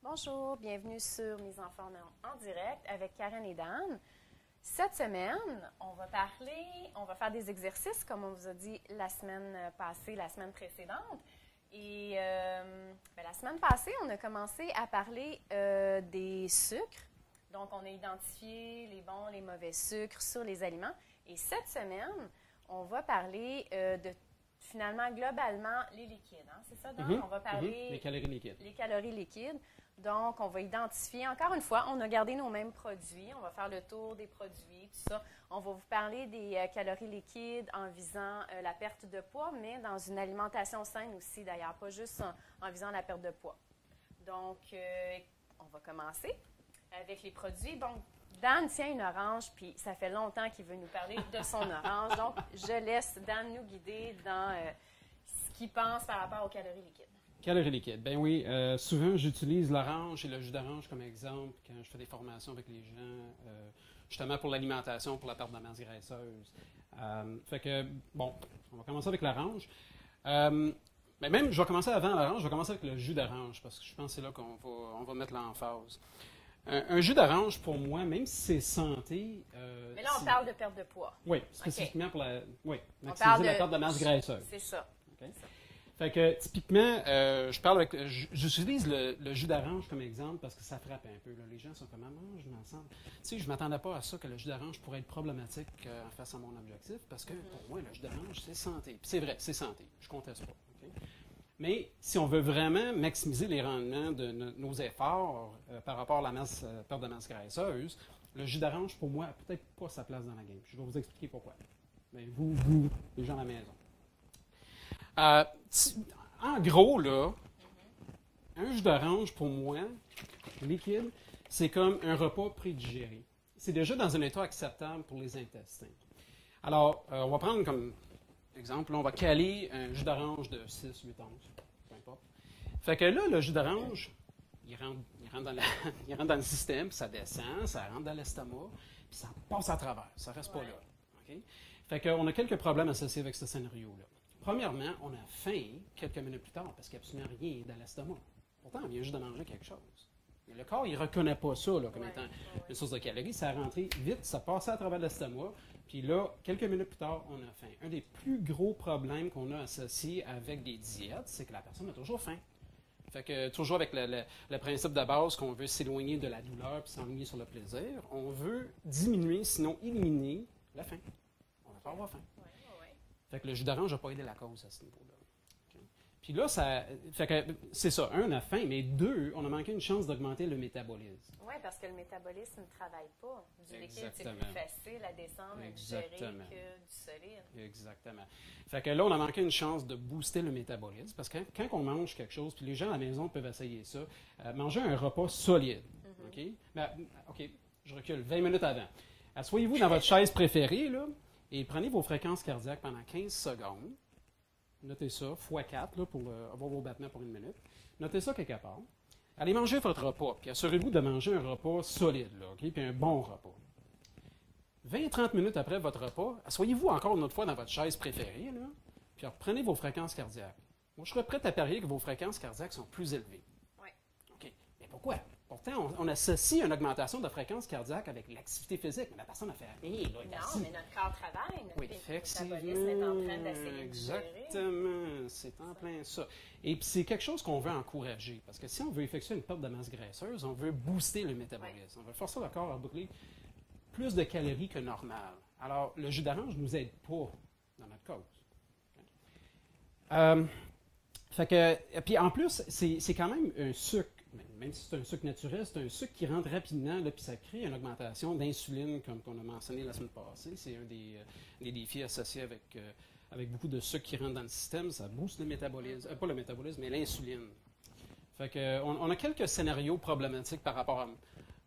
Bonjour, bienvenue sur Mes enfants en direct avec Karen et Dan. Cette semaine, on va faire des exercices comme on vous a dit la semaine passée, la semaine précédente. Et la semaine passée, on a commencé à parler des sucres. Donc, on a identifié les bons, les mauvais sucres sur les aliments. Et cette semaine, on va parler de finalement, globalement, les liquides. Hein? C'est ça, Dan? On va parler les calories liquides. Les calories liquides. Donc, on va identifier, encore une fois, on a gardé nos mêmes produits. On va faire le tour des produits, tout ça. On va vous parler des calories liquides en visant la perte de poids, mais dans une alimentation saine aussi, d'ailleurs, pas juste en visant la perte de poids. Donc, on va commencer avec les produits. Bon, Dan tient une orange, puis ça fait longtemps qu'il veut nous parler de son orange. Donc, je laisse Dan nous guider dans ce qu'il pense par rapport aux calories liquides. Calories liquides. Ben oui, souvent j'utilise l'orange et le jus d'orange comme exemple quand je fais des formations avec les gens, justement pour l'alimentation, pour la perte de masse graisseuse. Fait que, bon, on va commencer avec l'orange. Mais même, je vais commencer avant l'orange, je vais commencer avec le jus d'orange parce que je pense que c'est là qu'on va mettre l'emphase. Un jus d'orange, pour moi, même si c'est santé... Mais là, on parle de perte de poids. Oui, spécifiquement pour maximiser la perte de masse graisseuse. C'est ça. Okay? Fait que, typiquement, j'utilise le jus d'orange comme exemple parce que ça frappe un peu. Là. Les gens sont comme, maman, je m'en sens. Tu sais, je ne m'attendais pas à ça que le jus d'orange pourrait être problématique face à mon objectif parce que, pour moi, le jus d'orange, c'est santé. Puis c'est vrai, c'est santé. Je ne conteste pas. Okay? Mais si on veut vraiment maximiser les rendements de nos efforts par rapport à la perte de masse graisseuse, le jus d'orange, pour moi, n'a peut-être pas sa place dans la game. Je vais vous expliquer pourquoi. Mais vous, les gens à la maison. En gros, là, un jus d'orange, pour moi, liquide, c'est comme un repas prédigéré. C'est déjà dans un état acceptable pour les intestins. Alors, on va prendre comme exemple, là, on va caler un jus d'orange de 6, 8 onces, peu importe. Fait que là, le jus d'orange, il rentre dans le système, puis ça descend, ça rentre dans l'estomac, puis ça passe à travers, ça reste pas là. Okay? Fait qu'on a quelques problèmes associés avec ce scénario-là. Premièrement, on a faim quelques minutes plus tard parce qu'il n'y a absolument rien dans l'estomac. Pourtant, on vient juste de manger quelque chose. Mais le corps, il ne reconnaît pas ça là, comme étant une source de calories. Ça a rentré vite, ça passait à travers l'estomac. Puis là, quelques minutes plus tard, on a faim. Un des plus gros problèmes qu'on a associés avec des diètes, c'est que la personne a toujours faim. Fait que toujours avec le principe de base qu'on veut s'éloigner de la douleur puis s'enligner sur le plaisir, on veut diminuer, sinon éliminer la faim. On ne va pas avoir faim. Fait que le jus d'orange n'a pas aidé la cause à ce niveau-là. Okay. Puis là, c'est ça. Un, on a faim, mais deux, on a manqué une chance d'augmenter le métabolisme. Oui, parce que le métabolisme ne travaille pas. Du liquide, c'est plus facile à descendre, à digérer que du solide. Exactement. Fait que là, on a manqué une chance de booster le métabolisme, parce que quand on mange quelque chose, puis les gens à la maison peuvent essayer ça, manger un repas solide. OK, je recule 20 minutes avant. Asseyez-vous dans votre chaise préférée, là, et prenez vos fréquences cardiaques pendant 15 secondes. Notez ça, x4 là, pour avoir vos battements pour 1 minute. Notez ça quelque part. Allez manger votre repas, puis assurez-vous de manger un repas solide, là, okay? Puis un bon repas. 20-30 minutes après votre repas, asseyez-vous encore une autre fois dans votre chaise préférée, là, puis reprenez vos fréquences cardiaques. Moi, je serais prêt à parier que vos fréquences cardiaques sont plus élevées. Oui. OK. Mais pourquoi? Pourtant, on associe une augmentation de fréquence cardiaque avec l'activité physique. Mais la personne a fait rien. Non, mais notre corps travaille. Notre effectivement. métabolisme est en train d'essayer de Exactement. C'est en plein ça. Et puis, c'est quelque chose qu'on veut encourager. Parce que si on veut effectuer une perte de masse graisseuse, on veut booster le métabolisme. On veut forcer le corps à brûler plus de calories que normal. Alors, le jus d'orange ne nous aide pas dans notre cause. Et puis, en plus, c'est quand même un sucre. Même si c'est un sucre naturel, c'est un sucre qui rentre rapidement, puis ça crée une augmentation d'insuline, comme on a mentionné la semaine passée. C'est un des défis associés avec beaucoup de sucre qui rentre dans le système. Ça booste le métabolisme, pas le métabolisme, mais l'insuline. Fait que, on a quelques scénarios problématiques par rapport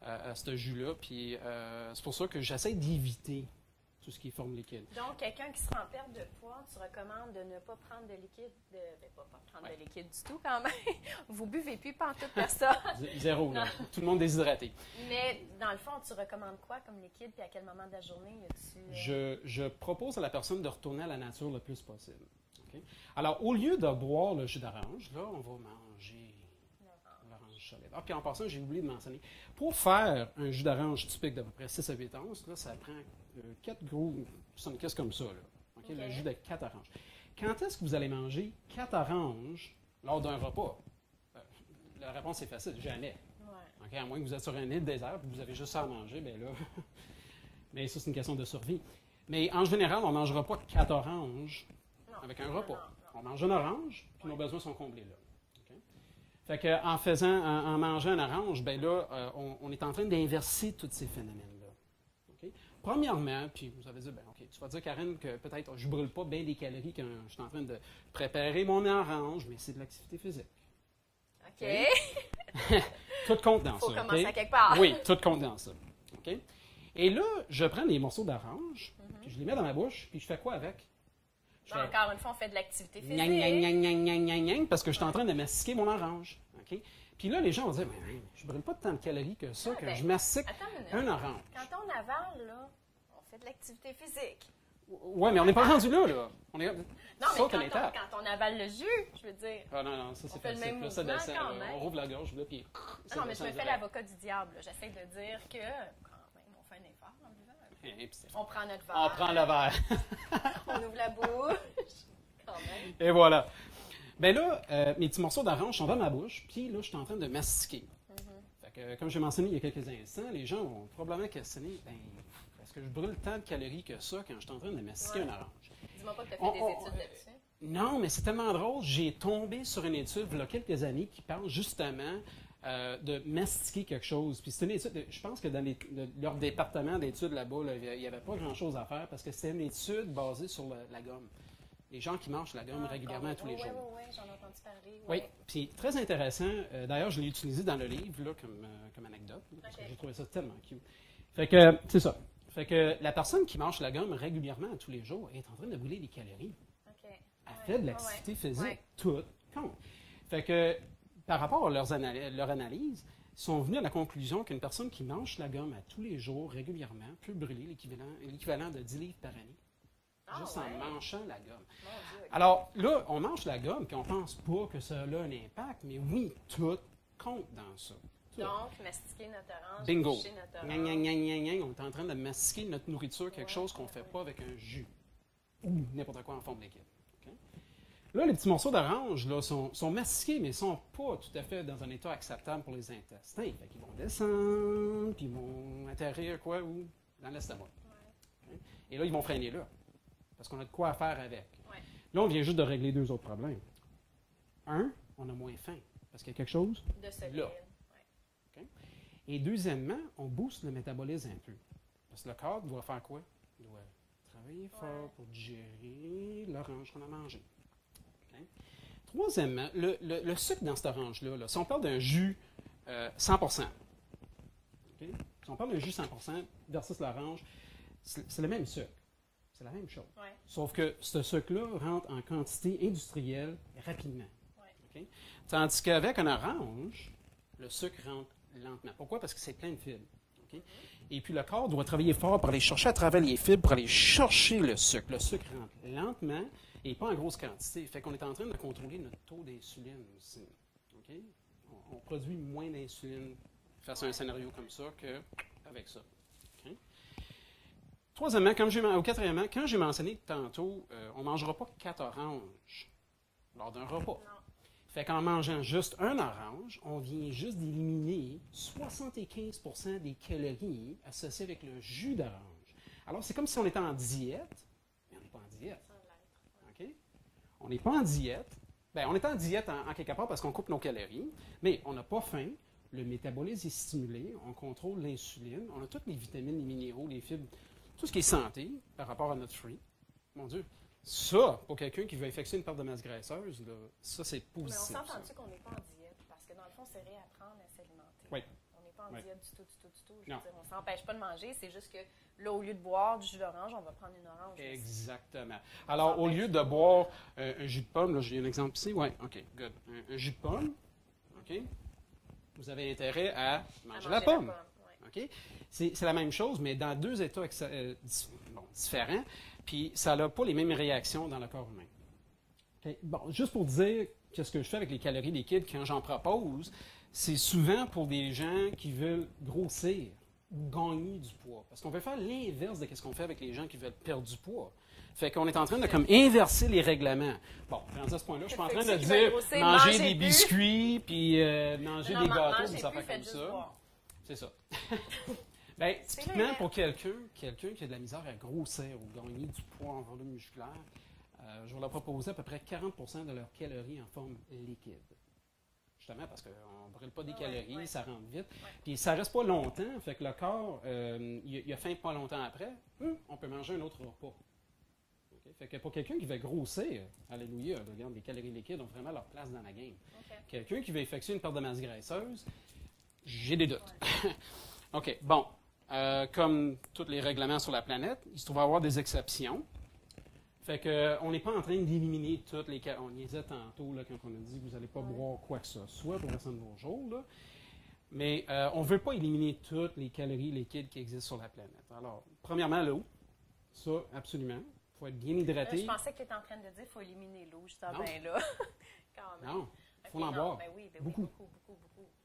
à ce jus-là, puis c'est pour ça que j'essaie d'éviter tout ce qui est forme liquide. Donc, quelqu'un qui sera en perte de poids, tu recommandes de ne pas prendre de liquide, pas prendre de liquide du tout quand même. Vous buvez plus, pas en toute personne. Zéro, là. Tout le monde déshydraté. Mais dans le fond, tu recommandes quoi comme liquide, puis à quel moment de la journée Je propose à la personne de retourner à la nature le plus possible. Okay? Alors, au lieu de boire le jus d'orange, là, on va manger l'orange d'orange solide. Ah, puis en passant, j'ai oublié de mentionner, pour faire un jus d'orange typique d'à peu près 6 à 8 onces, là, ça prend 4 gros 75 comme ça, là. Okay? Le jus de 4 oranges. Quand est-ce que vous allez manger 4 oranges lors d'un repas? La réponse est facile, jamais. Ouais. Okay? À moins que vous êtes sur un île désert et que vous avez juste ça à manger, bien là, mais ça, c'est une question de survie. Mais en général, on ne mangera pas 4 oranges avec un repas. On mange une orange, puis nos besoins sont comblés là. Okay? Fait que, en mangeant une orange, ben là, on est en train d'inverser tous ces phénomènes-là. Okay? Premièrement, puis vous avez dit, ben, OK, tu vas dire, Karen, que peut-être je ne brûle pas bien des calories quand je suis en train de préparer mon orange, mais c'est de l'activité physique. OK. Tout compte dans ça. Il faut commencer à quelque part. Oui, tout compte dans ça. OK? Et là, je prends des morceaux d'orange, puis je les mets dans ma bouche, puis je fais quoi avec? Encore une fois, on fait de l'activité physique. Parce que je suis en train de mastiquer mon orange. OK? Puis là, les gens vont dire, mais je ne brûle pas tant de calories que ça quand je mastique un orange. Quand on avale, là, on fait de l'activité physique. Oui, mais on n'est pas rendu là, là. On est... Non, mais quand on avale le jus, je veux dire. Ah non, ça c'est facile. Là, ça descend, on rouvre la gorge, là, puis... Non, mais je me fais l'avocat du diable. J'essaie de dire que, quand même, on fait un effort en buvant. On prend notre verre. On prend le verre. On ouvre la bouche. Quand même. Et voilà. Bien là, mes petits morceaux d'orange sont dans ma bouche, puis là, je suis en train de mastiquer. Fait que, comme j'ai mentionné il y a quelques instants, les gens vont probablement questionner, est-ce que je brûle tant de calories que ça quand je suis en train de mastiquer une orange? Dis-moi pas que tu as fait des études là-dessus. Non, mais c'est tellement drôle. J'ai tombé sur une étude il y a quelques années qui parle justement de mastiquer quelque chose. Puis c'est une étude, je pense que dans leur département d'études là-bas, là, il n'y avait pas grand-chose à faire parce que c'est une étude basée sur la gomme. Les gens qui mangent la gomme régulièrement tous les jours. Oui, j'en ai entendu parler. Oui, puis très intéressant. D'ailleurs, je l'ai utilisé dans le livre là, comme anecdote, parce que j'ai trouvé ça tellement cute. Fait que, c'est ça. Fait que la personne qui mange la gomme régulièrement tous les jours est en train de brûler des calories. Elle fait de l'activité physique, tout compte. Fait que, par rapport à leur analyse, ils sont venus à la conclusion qu'une personne qui mange la gomme à tous les jours, régulièrement, peut brûler l'équivalent de 10 livres par année. Juste en mangeant la gomme. Alors là, on mange la gomme, puis on pense pas que ça a un impact, mais oui, tout compte dans ça. Tout. Donc, mastiquer notre orange, bingo! Notre orange. On est en train de mastiquer notre nourriture, quelque chose qu'on ne fait pas avec un jus. Ou n'importe quoi en forme liquide. Okay? Là, les petits morceaux d'orange là, sont mastiqués, mais ne sont pas tout à fait dans un état acceptable pour les intestins. Fait qu'ils vont descendre, puis ils vont atterrir quoi, où? Dans l'estomac. Okay? Et là, ils vont freiner là. Parce qu'on a de quoi faire avec. Là, on vient juste de régler 2 autres problèmes. Un, on a moins faim. Parce qu'il y a quelque chose de solide. Là. Okay? Et deuxièmement, on booste le métabolisme un peu. Parce que le corps doit faire quoi? Il doit travailler fort pour digérer l'orange qu'on a mangé. Okay? Troisièmement, le sucre dans cette orange-là, là, si on parle d'un jus 100%, okay? Si on parle d'un jus 100% versus l'orange, c'est le même sucre. C'est la même chose. Sauf que ce sucre-là rentre en quantité industrielle rapidement. Okay? Tandis qu'avec un orange, le sucre rentre lentement. Pourquoi? Parce que c'est plein de fibres. Okay? Et puis le corps doit travailler fort pour aller chercher à travers les fibres, pour aller chercher le sucre. Le sucre rentre lentement et pas en grosse quantité. Fait qu'on est en train de contrôler notre taux d'insuline aussi. Okay? On produit moins d'insuline face à un scénario comme ça qu'avec ça. Okay? Troisièmement, quatrièmement, quand j'ai mentionné tantôt, on ne mangera pas 4 oranges lors d'un repas. Non. Fait qu'en mangeant juste un orange, on vient juste d'éliminer 75% des calories associées avec le jus d'orange. Alors, c'est comme si on était en diète, mais on n'est pas en diète. Okay? On n'est pas en diète. Bien, on est en diète en quelque part parce qu'on coupe nos calories, mais on n'a pas faim. Le métabolisme est stimulé, on contrôle l'insuline, on a toutes les vitamines, les minéraux, les fibres, tout ce qui est santé par rapport à notre fruit. Mon Dieu, ça, pour quelqu'un qui veut effectuer une perte de masse graisseuse, là, ça, c'est positif. Mais on s'entend-tu qu'on n'est pas en diète? Parce que dans le fond, c'est réapprendre à s'alimenter. Oui. On n'est pas en diète du tout. Je veux dire, on ne s'empêche pas de manger, c'est juste que là, au lieu de boire du jus d'orange, on va prendre une orange. Exactement. Alors, au lieu de boire un jus de pomme, là, j'ai un exemple ici. Oui, OK, good. Un jus de pomme, OK? Vous avez intérêt à manger la pomme. OK? C'est la même chose, mais dans 2 états différents, puis ça n'a pas les mêmes réactions dans le corps humain. Okay? Bon, juste pour dire qu'est-ce que je fais avec les calories liquides quand j'en propose, c'est souvent pour des gens qui veulent grossir ou gagner du poids. Parce qu'on veut faire l'inverse de ce qu'on fait avec les gens qui veulent perdre du poids. Fait qu'on est en train de comme inverser les règlements. Bon, rendu à ce point-là, je suis pas en train de dire manger des biscuits, puis manger des gâteaux, ça fait comme ça. C'est ça. Bien, typiquement, pour quelqu'un qui a de la misère à grossir ou gagner du poids en volume musculaire, je vais leur proposer à peu près 40% de leurs calories en forme liquide. Justement, parce qu'on ne brûle pas des calories, ça rentre vite. Puis ça ne reste pas longtemps, fait que le corps, il a faim pas longtemps après, on peut manger un autre repas. Okay? Fait que pour quelqu'un qui veut grossir, alléluia, regarde, les calories liquides ont vraiment leur place dans la game. Okay. Quelqu'un qui veut effectuer une perte de masse graisseuse, j'ai des doutes. OK, bon. Comme tous les règlements sur la planète, il se trouve avoir des exceptions. Fait qu'on n'est pas en train d'éliminer toutes les calories. On y disait tantôt là, quand on a dit que vous n'allez pas boire quoi que ce soit pour le restant de vos jours. Là. Mais on ne veut pas éliminer toutes les calories liquides qui existent sur la planète. Alors, premièrement, l'eau. Ça, absolument. Il faut être bien hydraté. Je pensais que tu étais en train de dire qu'il faut éliminer l'eau, juste en bien là. Quand même. Non, il faut en boire. Oui, beaucoup. Beaucoup.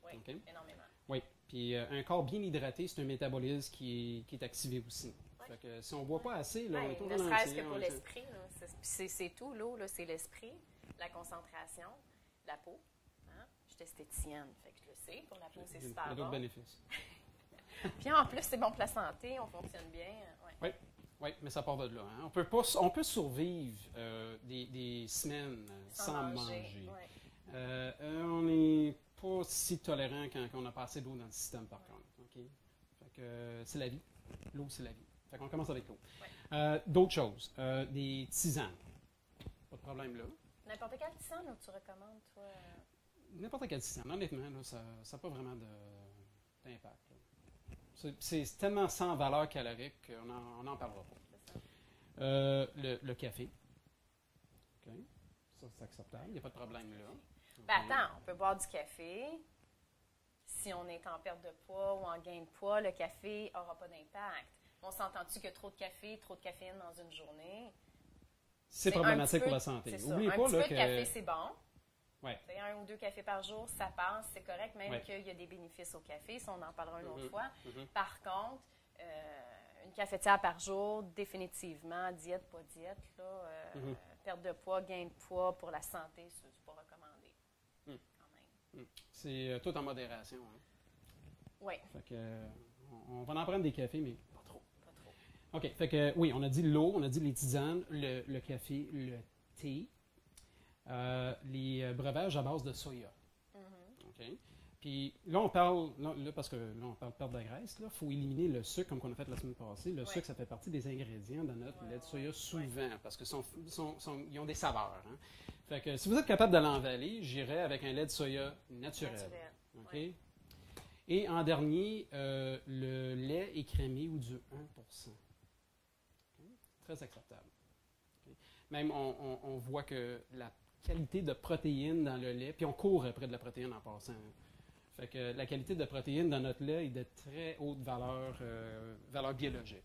Oui, okay. Énormément. Oui, puis un corps bien hydraté, c'est un métabolisme qui est activé aussi. Fait que si on ne boit pas assez, là, on est ne serait-ce que pour l'esprit, c'est tout, l'eau, c'est l'esprit, la concentration, la peau. Hein? Je suis esthéticienne, fait que je le sais, pour la peau, c'est super bon. Il y a d'autres bénéfices. Puis en plus, c'est bon pour la santé, on fonctionne bien. Oui, mais ça part de là. Hein? On peut survivre des semaines sans manger. On n'est pas si tolérant quand on a pas assez d'eau dans le système, par contre. Okay? Fait que c'est la vie. L'eau, c'est la vie. Fait qu'on commence avec l'eau. D'autres choses. Des tisanes. Pas de problème là. N'importe quelle tisane tu recommandes, toi? N'importe quelle tisane. Honnêtement, là, ça n'a pas vraiment d'impact. C'est tellement sans valeur calorique qu'on n'en parlera pas. Le café. OK. Ça, c'est acceptable. Il n'y a pas de problème là. Ben attends, on peut boire du café. Si on est en perte de poids ou en gain de poids, le café n'aura pas d'impact. On s'entend-tu que trop de caféine dans une journée? C'est problématique pour la santé. N'oubliez pas un petit peu de café, c'est bon. Ouais. 1 ou 2 cafés par jour, ça passe, c'est correct, même qu'il y a des bénéfices au café, ça on en parlera une autre fois. Par contre, une cafetière par jour, définitivement, diète, pas diète, là, perte de poids, gain de poids pour la santé, c'est pas recommandé. Quand même. C'est tout en modération. Hein? Oui. Fait que, on va en prendre des cafés, mais pas trop. OK. Fait que, oui, on a dit l'eau, on a dit les tisanes, le café, le thé. Les breuvages à base de soya. OK? Puis là, on parle, parce que là, on parle de perte de graisse, il faut éliminer le sucre, comme on a fait la semaine passée. Le sucre, ça fait partie des ingrédients dans notre lait de soya souvent, parce qu'ils ont des saveurs. Hein? Fait que si vous êtes capable de l'envaler, j'irai avec un lait de soya naturel. OK? Et en dernier, le lait écrémé ou du 1%. Okay? Très acceptable. Okay? Même, on voit que la qualité de protéines dans le lait, puis on court après de la protéine en passant. Fait que la qualité de protéines dans notre lait est de très haute valeur biologique.